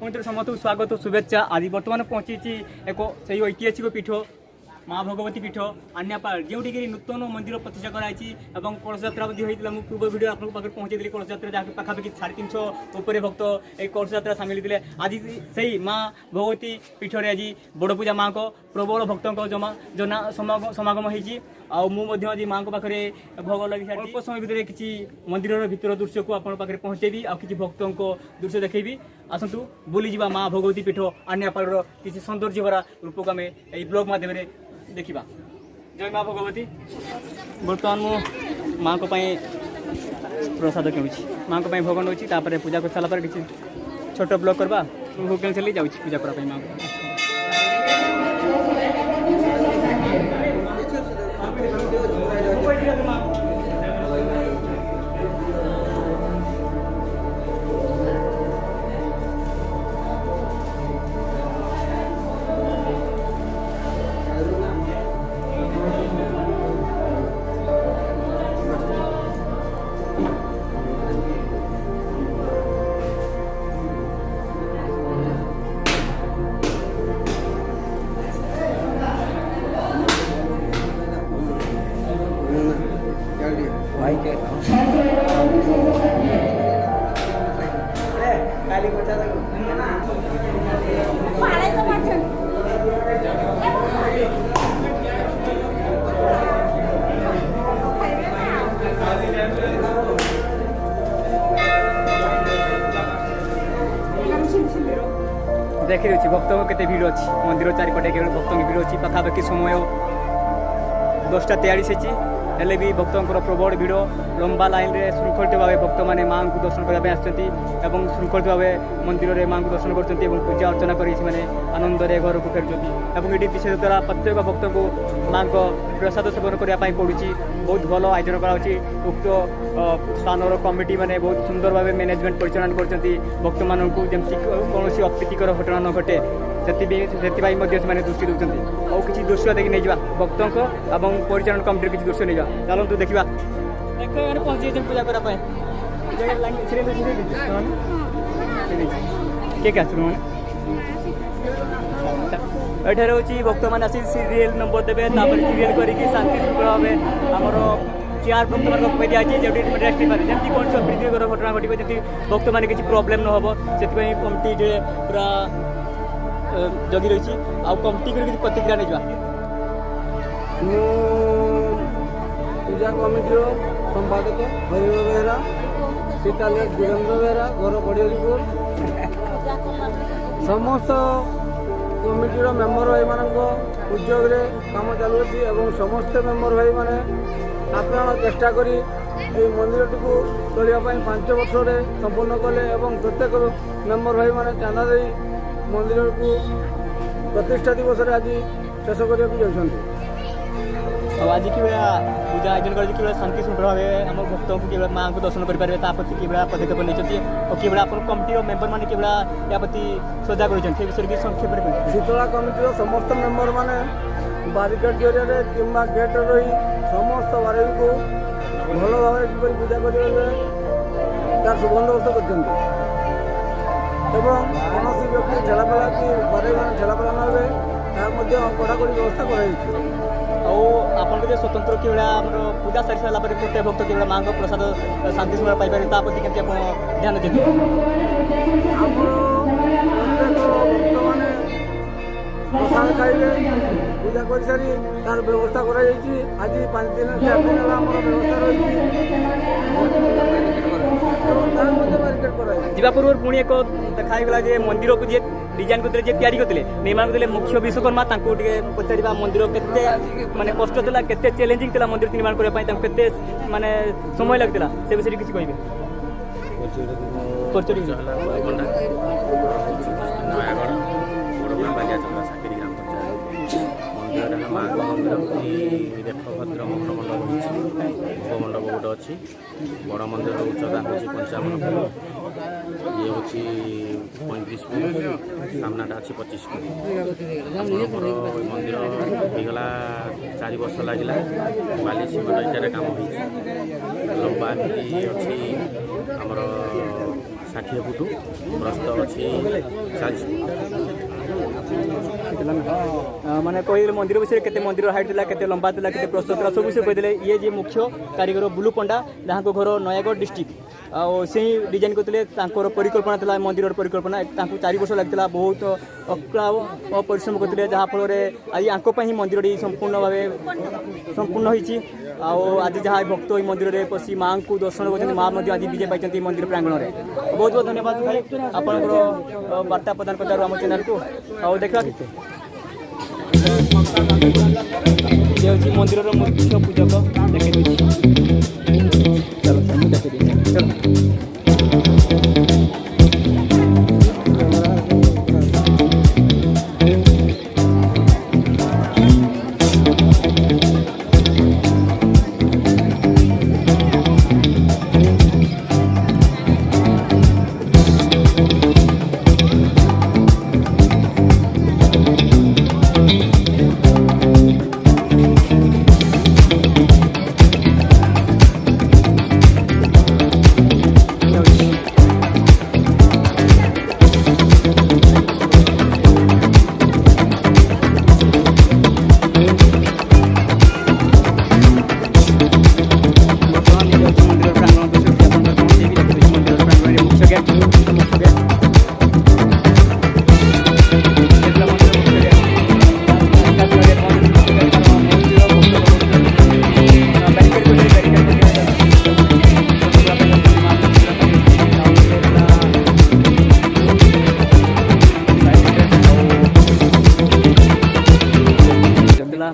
पुणी समस्त स्वागत और शुभेच्छा। आज बर्तमान पहुंची एक से ऐतिहासिक पीठ माँ भगवती पीठ आन्यापाल जोटि नूतन मंदिर प्रतिष्ठा कराई कलश यात्रा होता है। पूर्व भिडियो आप पहुंचे कलश यात्रा जहाँ पाखापाखि 350 उपर भक्त एक कलश यात्रा सामिल थे। आज से माँ भगवती पीठ में आज बड़ पूजा माँ को प्रबल भक्तों जना समागम होती आज माँ को पाखे भोग लगी अल्प समय भितर किसी मंदिर भीतर दृश्य को आप पहुँचेबी आ कि भक्तों को दृश्य देखी आसतु बुली जावा माँ भगवती पीठ आन्यापाल किसी सौंदर्य भरा रूप को आम यही ब्लॉग माध्यम देखा। जय माँ भगवती। बर्तमान मु माँ को प्रसाद किणुची माँ को भोग नौ पूजा कर सारापर किसी छोट ब्लॉग करवा भोग चली जाऊँ पूजा करने माँ को। देखी रही भक्तों के भीड़ अच्छी मंदिर चारिपटे भक्तों की भीड़ अच्छी पाखापाखि समय 10:43 हेले भी भक्तों प्रबल भीड़ लंबा लाइन रे श्रृंखलित भाव भक्त मैंने माँ को दर्शन करने श्रृंखलित भाव मंदिर में माँ को दर्शन कर पूजा अर्चना कर आनंद घर को फेरुँच। ये विशेष द्वारा प्रत्येक भक्त को माँ को प्रसाद सेवन करने पड़ुची बहुत भल आयोजन कर उक्त स्थान कमिटी मैंने बहुत सुंदर भाव मैनेजमेंट परिचालन कर भक्त मानू जमी कौन अप्रीतिकर घटना न घटे से दृष्टि दूसरी और किसी दृश्य देखिए नहीं भक्तों को परिचालन कमिटी किसी दृश्य नहीं चलते देखा पहुँचे पूजा करने किए एठार हूँ भक्त मैंने आसी सीरियल नंबर देवे सीरियल करके शांति श्रृंखला भाव आमर चेयर भक्त मान दिखाई जो रेस्ट जमी कौन सी प्रीतिकर घटना घटे जमी भक्त मैंने किसी प्रोब्लेम न हो से कमिटी पूरा जगी रही कमिटी कर प्रतिक्रिया नहीं जा पूजा कमिटी संपादक हरिव बेहरा सीतालेट वीरेन्द्र बेहरा घर बड़ियापुर समस्त कमिटी मेम्बर भाई मान उद्योग काम चलुँ समस्त मेम्बर भाई मैंने आप्राण चेष्टा करी मंदिर टी चलने 5 वर्ष संपूर्ण कले प्रत्येक मेम्बर भाई मैंने चांदा दे मंदिर को प्रतिष्ठा दिवस आज शेष करने आज कि पूजा आयोजन कर शांति श्रृंखला भाव आम भक्तों को माँ को दर्शन करेंगे प्रति कि पदक्षेप नहीं और कि कमिटी मेम्बर मैंने कि या प्रति श्रद्धा कर विषय संक्षेप शीतला कमिटी समस्त मेम्बर मैंने बारिकेड जरिए कि गेट रही समस्त बारे को भल भाव पूजा करेंगे तार सुबंदोबस्त कर कौन व्यक्ति झेलापेला कि बारे झेलापेला न हुए कड़ाकड़ी व्यवस्था कर स्वतंत्र कि पूजा सारी सारा प्रत्येक भक्त कि माँ को प्रसाद शांति समय पाइपर प्रति केमती आप ध्यान देते भक्त मैंने प्रसाद खाइले पूजा कर सारी तार व्यवस्था कर आज 5 दिन 4 दिन व्यवस्था रही जा पूर्व पुणी एक देखागला मंदिर को जी डिजाइन करते करते निर्माण करते मुख्य विश्वकर्मा पचार मंदिर के माने कष्ट था के चैलेंजिंग था मंदिर निर्माण करने के माने समय लगता से विषय किसी कहे रेखभद्र मंडप गोटे अच्छी बड़ मंदिर उच्चता हूँ 55 फुट ये हूँ 35 फुट सामनाटा अच्छी 25 फुट मंदिर होगला 4 वर्ष लगे बाली सिमेंट इटार कम हो लंबा अच्छी आमर ଷାଠିଏ ଫୁଟ ପ୍ରସ୍ତ ଅଛି 40 ଫୁଟ। ମାନେ କହିଲେ ମନ୍ଦିର ବିଷୟରେ କେତେ ମନ୍ଦିର ହାଇଟ୍ ଥିଲା, କେତେ ଲମ୍ବା ଥିଲା, କେତେ ପ୍ରସ୍ତ ଥିଲା, ସବୁ ବିଷୟ କହିଦେଲେ। ଇଏ ଯେ ମୁଖ୍ୟ କାରିଗର ବୁଲୁ ପଣ୍ଡା, ଯାହାଙ୍କ ଘର ନୟାଗଡ଼ ଡିଷ୍ଟ୍ରିକ୍ଟ। ଆଉ ସେ ଡିଜାଇନ୍ କରିଥିଲେ, ତାଙ୍କର ପରିକଳ୍ପନା ଥିଲା ମନ୍ଦିରର ପରିକଳ୍ପନା। ତାଙ୍କୁ 4 ବର୍ଷ ଲାଗିଥିଲା, ବହୁତ ଅକ୍ଳାବ ପରିଶ୍ରମ କରିଥିଲେ, ଯାହାଫଳରେ ଆଜି ଆଙ୍କ ପାଇଁ ହିଁ ମନ୍ଦିରଟି ସମ୍ପୂର୍ଣ୍ଣ ଭାବେ ସମ୍ପୂର୍ଣ୍ଣ ହୋଇଛି। ଆଉ ଆଜି ଯାହା ଭକ୍ତ ଏହି ମନ୍ଦିରରେ ପଶି ମାଆଙ୍କୁ ଦର୍ଶନ କରୁଛନ୍ତି, ମା ମଧ୍ୟ ଆଜି ବିଜେ ପାଇଛନ୍ତି ମନ୍ଦିର ପ୍ରାଙ୍ଗଣରେ। ବହୁତ ବହୁତ ଧନ୍ୟବାଦ ଭାଇ ଆପଣଙ୍କର ବାର୍ତ୍ତା ପ୍ରଦାନ କରିଥିବାରୁ ଆମ ଚ୍ୟାନେଲକୁ। ଆଉ ଦେଖିବା ଇଏ ହେଉଛି ମନ୍ଦିରର ମୁଖ୍ୟ ପୂଜକ, ଦେଖେଇ ଦେଉଛି। ଚାଲ ମୁଁ ଦେଖେଇ ଦେଉଛି, ଚାଲ।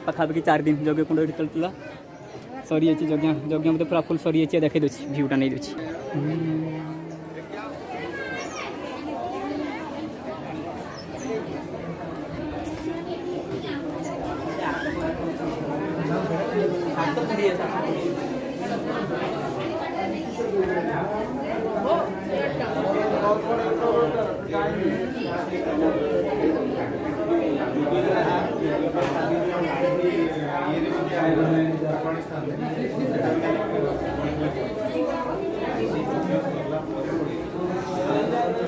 ପାଖାପାଖି 4 ଦିନ ଯଜ୍ଞ କୁଣ୍ଡ ଏଠି ଚାଲିଥିଲା, ସରିଯାଇଛି ଯଜ୍ଞ ମୋତେ ପୁରା ଫୁଲ୍ ସରିଯାଇଛି। ଦେଖେଇ ଦେଉଛି, ଭିୟୁଟା ନେଇ ଦେଉଛି।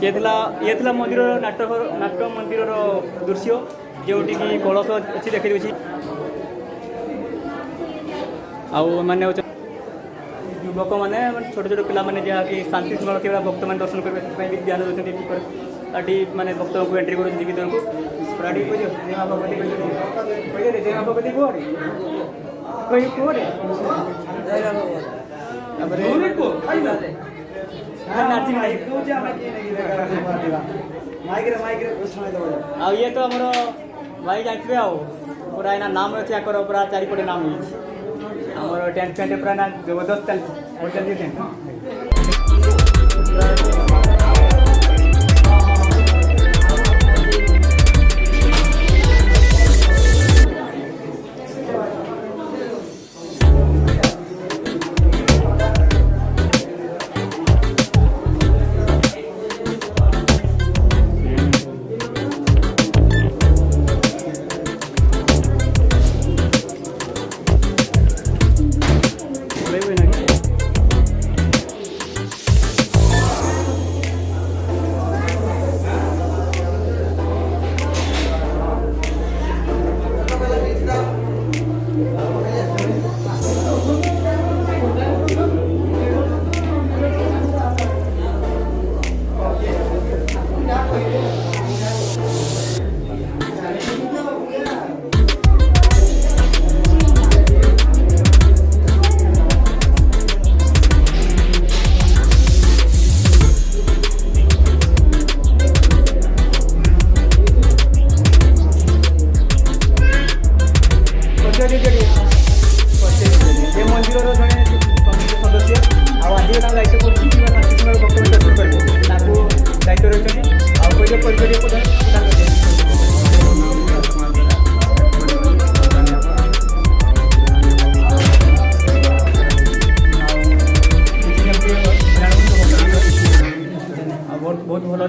ये थिला मंदिर नाट्य मंदिर दृश्य जोटिकी कलश अच्छी देखी दूसरी आने युवक मैंने छोट छोट पिला मैंने जहाँकि शांति श्रृंखला थी भक्त मैंने दर्शन करने ध्यान देते मैंने भक्त को एंट्री कर भीतर को ये तो आमर भाई जानते पूरा एना नाम अच्छे आकर पूरा चारिपटे नाम होमर टेंट फेंट पूरा ना जबरदस्त चलती बहुत भल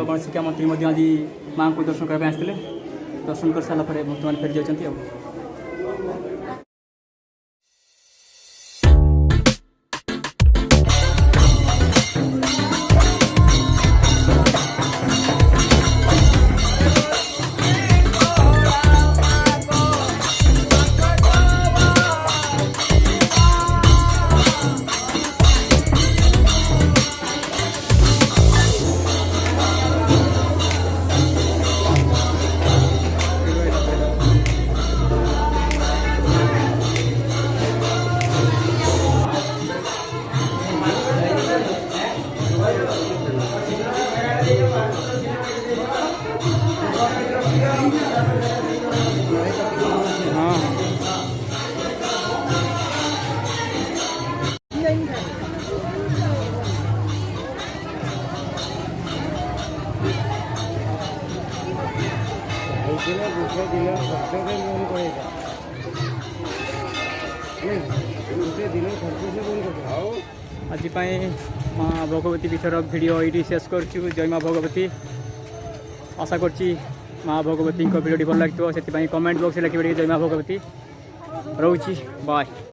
गणशिक्षा मंत्री आज माँ को दर्शन करने आसते दर्शन कर सारा बर्तमान फेरी जाती। आज माँ भगवती पीठर भिडियो ये शेष कर जय माँ भगवती। आशा करुँची माँ भगवती भिडियो भल लगे से कमेंट बॉक्स लिखे जय माँ भगवती। रोची बाय।